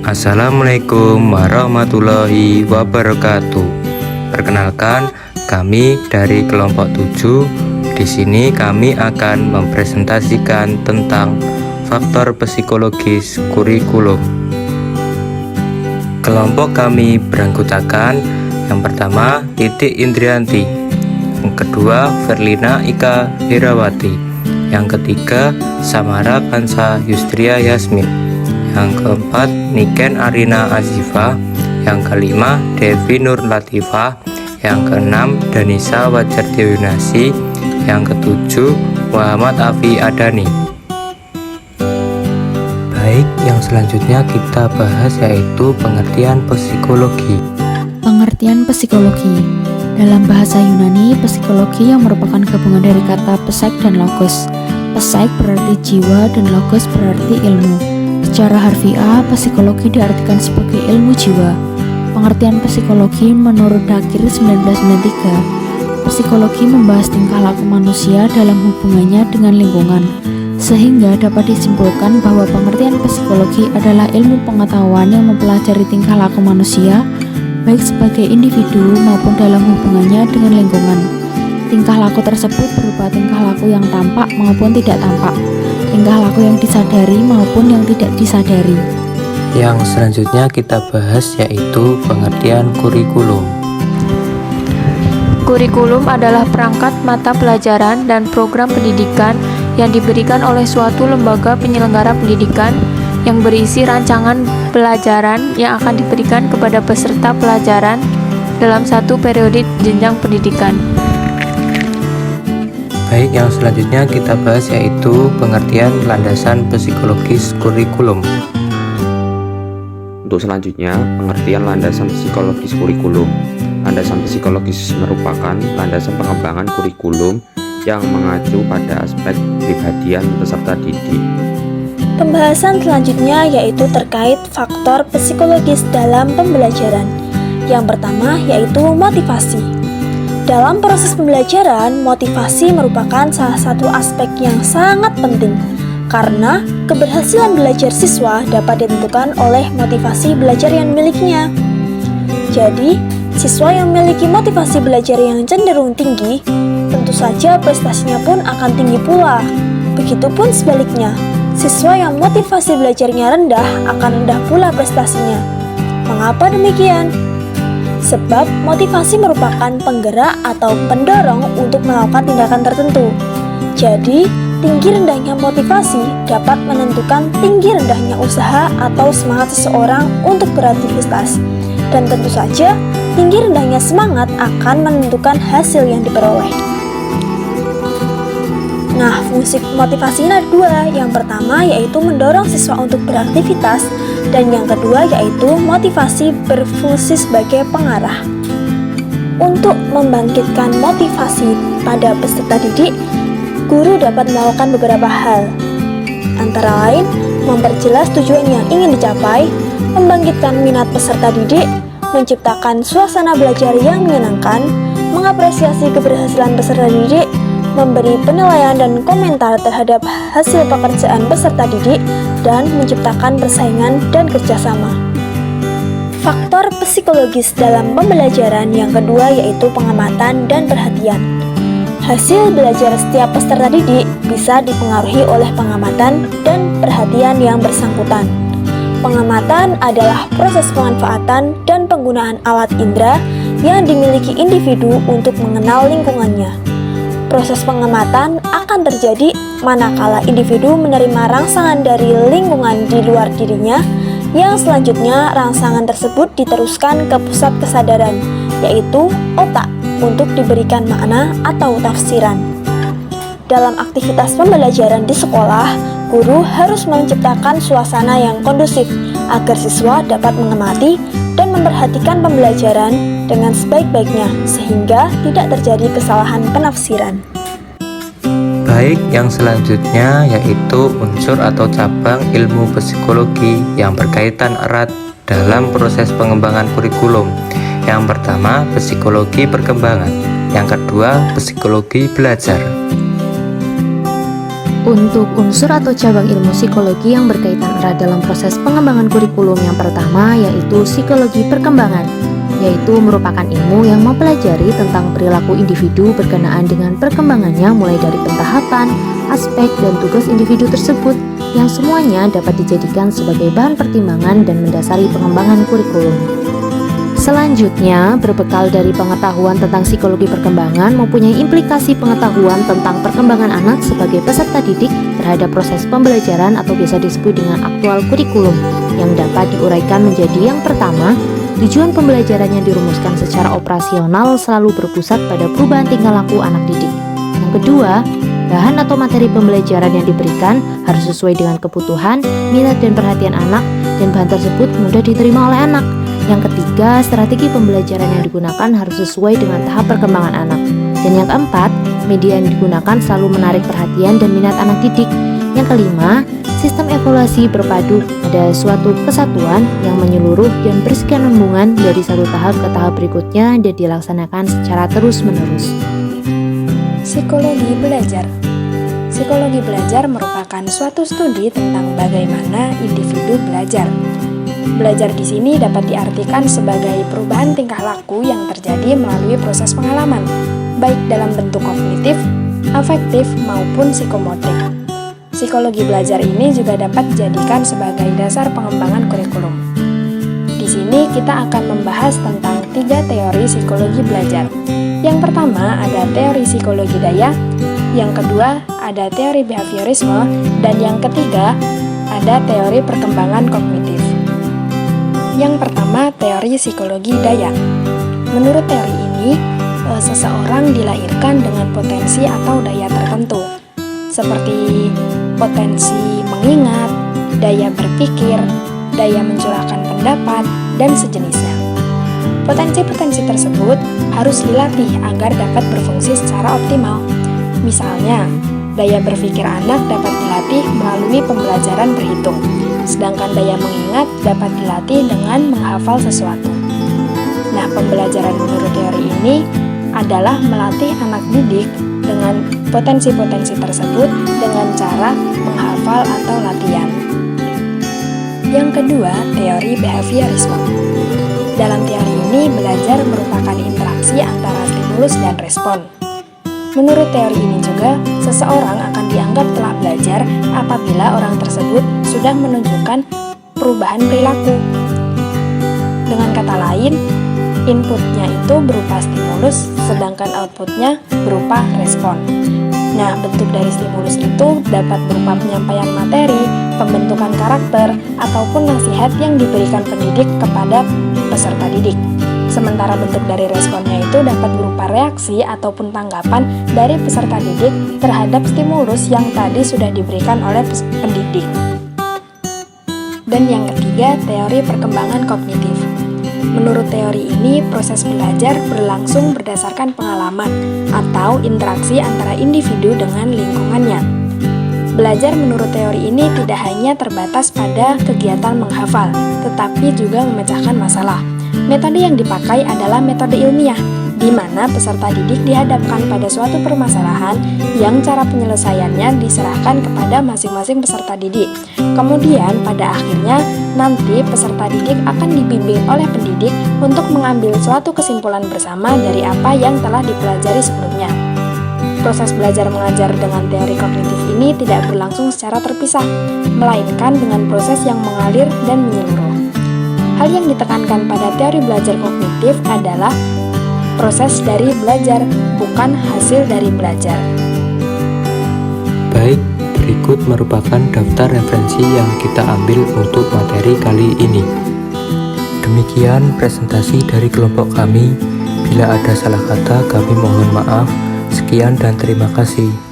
Assalamualaikum warahmatullahi wabarakatuh. Perkenalkan, kami dari kelompok 7. Di sini kami akan mempresentasikan tentang faktor psikologis kurikulum. Kelompok kami beranggotakan yang pertama Titik Indrianti, yang kedua Verlina Ika Herawati, yang ketiga Samara Kansa Yustria Yasmin, yang keempat Niken Arina Azifah, yang kelima Devi Nur Latifah, yang keenam Danisa Wajar Dewinasi, yang ketujuh Muhammad Afi Adani. Baik, yang selanjutnya kita bahas yaitu pengertian psikologi. Pengertian psikologi. Dalam bahasa Yunani, psikologi yang merupakan gabungan dari kata psek dan logos. Psek berarti jiwa dan logos berarti ilmu. Secara harfiah, psikologi diartikan sebagai ilmu jiwa. Pengertian psikologi menurut Dakir 1993, psikologi membahas tingkah laku manusia dalam hubungannya dengan lingkungan, sehingga dapat disimpulkan bahwa pengertian psikologi adalah ilmu pengetahuan yang mempelajari tingkah laku manusia, baik sebagai individu maupun dalam hubungannya dengan lingkungan. Tingkah laku tersebut berupa tingkah laku yang tampak maupun tidak tampak, tingkah laku yang disadari maupun yang tidak disadari. Yang selanjutnya kita bahas yaitu pengertian kurikulum. Kurikulum adalah perangkat mata pelajaran dan program pendidikan yang diberikan oleh suatu lembaga penyelenggara pendidikan yang berisi rancangan pelajaran yang akan diberikan kepada peserta pelajaran dalam satu periode jenjang pendidikan. Baik, yang selanjutnya kita bahas yaitu pengertian landasan psikologis kurikulum. Untuk selanjutnya, pengertian landasan psikologis kurikulum. Landasan psikologis merupakan landasan pengembangan kurikulum yang mengacu pada aspek kepribadian peserta didik. Pembahasan selanjutnya yaitu terkait faktor psikologis dalam pembelajaran. Yang pertama yaitu motivasi. Dalam proses pembelajaran, motivasi merupakan salah satu aspek yang sangat penting karena keberhasilan belajar siswa dapat ditentukan oleh motivasi belajar yang dimilikinya. Jadi, siswa yang memiliki motivasi belajar yang cenderung tinggi, tentu saja prestasinya pun akan tinggi pula. Begitupun sebaliknya, siswa yang motivasi belajarnya rendah akan rendah pula prestasinya. Mengapa demikian? Sebab motivasi merupakan penggerak atau pendorong untuk melakukan tindakan tertentu. Jadi, tinggi rendahnya motivasi dapat menentukan tinggi rendahnya usaha atau semangat seseorang untuk beraktivitas. Dan tentu saja, tinggi rendahnya semangat akan menentukan hasil yang diperoleh. Nah, fungsi motivasi ini ada dua. Yang pertama yaitu mendorong siswa untuk beraktivitas, dan yang kedua yaitu motivasi berfungsi sebagai pengarah. Untuk membangkitkan motivasi pada peserta didik, guru dapat melakukan beberapa hal. Antara lain, memperjelas tujuan yang ingin dicapai, membangkitkan minat peserta didik, menciptakan suasana belajar yang menyenangkan, mengapresiasi keberhasilan peserta didik, memberi penilaian dan komentar terhadap hasil pekerjaan peserta didik, dan menciptakan persaingan dan kerjasama. Faktor psikologis dalam pembelajaran yang kedua yaitu pengamatan dan perhatian. Hasil belajar setiap peserta didik bisa dipengaruhi oleh pengamatan dan perhatian yang bersangkutan. Pengamatan adalah proses pemanfaatan dan penggunaan alat indera yang dimiliki individu untuk mengenal lingkungannya. Proses pengamatan akan terjadi manakala individu menerima rangsangan dari lingkungan di luar dirinya, yang selanjutnya rangsangan tersebut diteruskan ke pusat kesadaran, yaitu otak, untuk diberikan makna atau tafsiran. Dalam aktivitas pembelajaran di sekolah, guru harus menciptakan suasana yang kondusif agar siswa dapat mengamati dan memperhatikan pembelajaran dengan sebaik-baiknya sehingga tidak terjadi kesalahan penafsiran. Baik, yang selanjutnya yaitu unsur atau cabang ilmu psikologi yang berkaitan erat dalam proses pengembangan kurikulum. Yang pertama, psikologi perkembangan. Yang kedua, psikologi belajar. Untuk unsur atau cabang ilmu psikologi yang berkaitan erat dalam proses pengembangan kurikulum, yang pertama yaitu psikologi perkembangan, yaitu merupakan ilmu yang mempelajari tentang perilaku individu berkenaan dengan perkembangannya mulai dari pentahapan, aspek, dan tugas individu tersebut yang semuanya dapat dijadikan sebagai bahan pertimbangan dan mendasari pengembangan kurikulum. Selanjutnya, berbekal dari pengetahuan tentang psikologi perkembangan mempunyai implikasi pengetahuan tentang perkembangan anak sebagai peserta didik terhadap proses pembelajaran atau biasa disebut dengan aktual kurikulum, yang dapat diuraikan menjadi yang pertama, tujuan pembelajaran yang dirumuskan secara operasional selalu berpusat pada perubahan tingkah laku anak didik. Yang kedua, bahan atau materi pembelajaran yang diberikan harus sesuai dengan kebutuhan, minat, dan perhatian anak, dan bahan tersebut mudah diterima oleh anak. Yang ketiga, strategi pembelajaran yang digunakan harus sesuai dengan tahap perkembangan anak. Dan yang keempat, media yang digunakan selalu menarik perhatian dan minat anak didik. Yang kelima, sistem evaluasi berpadu pada suatu kesatuan yang menyeluruh dan berkesinambungan dari satu tahap ke tahap berikutnya dan dilaksanakan secara terus-menerus. Psikologi belajar. Psikologi belajar merupakan suatu studi tentang bagaimana individu belajar. Belajar di sini dapat diartikan sebagai perubahan tingkah laku yang terjadi melalui proses pengalaman, baik dalam bentuk kognitif, afektif, maupun psikomotorik. Psikologi belajar ini juga dapat dijadikan sebagai dasar pengembangan kurikulum. Di sini kita akan membahas tentang 3 teori psikologi belajar. Yang pertama ada teori psikologi daya, yang kedua ada teori behaviorisme, dan yang ketiga ada teori perkembangan kognitif. Yang pertama, teori psikologi daya. Menurut teori ini, seseorang dilahirkan dengan potensi atau daya tertentu, seperti potensi mengingat, daya berpikir, daya mencurahkan pendapat, dan sejenisnya. Potensi-potensi tersebut harus dilatih agar dapat berfungsi secara optimal. Misalnya, daya berpikir anak dapat dilatih melalui pembelajaran berhitung, sedangkan daya mengingat dapat dilatih dengan menghafal sesuatu. Nah, pembelajaran menurut teori ini adalah melatih anak didik dengan potensi-potensi tersebut dengan cara menghafal atau latihan. Yang kedua, teori behaviorisme. Dalam teori ini, belajar merupakan interaksi antara stimulus dan respon. Menurut teori ini juga, seseorang akan dianggap telah belajar apabila orang tersebut sudah menunjukkan perubahan perilaku. Dengan kata lain, inputnya itu berupa stimulus, sedangkan outputnya berupa respon. Nah, bentuk dari stimulus itu dapat berupa penyampaian materi, pembentukan karakter, ataupun nasihat yang diberikan pendidik kepada peserta didik. Sementara bentuk dari responnya itu dapat berupa reaksi ataupun tanggapan dari peserta didik terhadap stimulus yang tadi sudah diberikan oleh pendidik. Dan yang ketiga, teori perkembangan kognitif. Menurut teori ini, proses belajar berlangsung berdasarkan pengalaman atau interaksi antara individu dengan lingkungannya. Belajar menurut teori ini tidak hanya terbatas pada kegiatan menghafal, tetapi juga memecahkan masalah. Metode yang dipakai adalah metode ilmiah, di mana peserta didik dihadapkan pada suatu permasalahan yang cara penyelesaiannya diserahkan kepada masing-masing peserta didik. Kemudian pada akhirnya nanti peserta didik akan dibimbing oleh pendidik untuk mengambil suatu kesimpulan bersama dari apa yang telah dipelajari sebelumnya. Proses belajar mengajar dengan teori kognitif ini tidak berlangsung secara terpisah, melainkan dengan proses yang mengalir dan menyeluruh. Hal yang ditekankan pada teori belajar kognitif adalah proses dari belajar, bukan hasil dari belajar. Baik, berikut merupakan daftar referensi yang kita ambil untuk materi kali ini. Demikian presentasi dari kelompok kami. Bila ada salah kata, kami mohon maaf. Sekian dan terima kasih.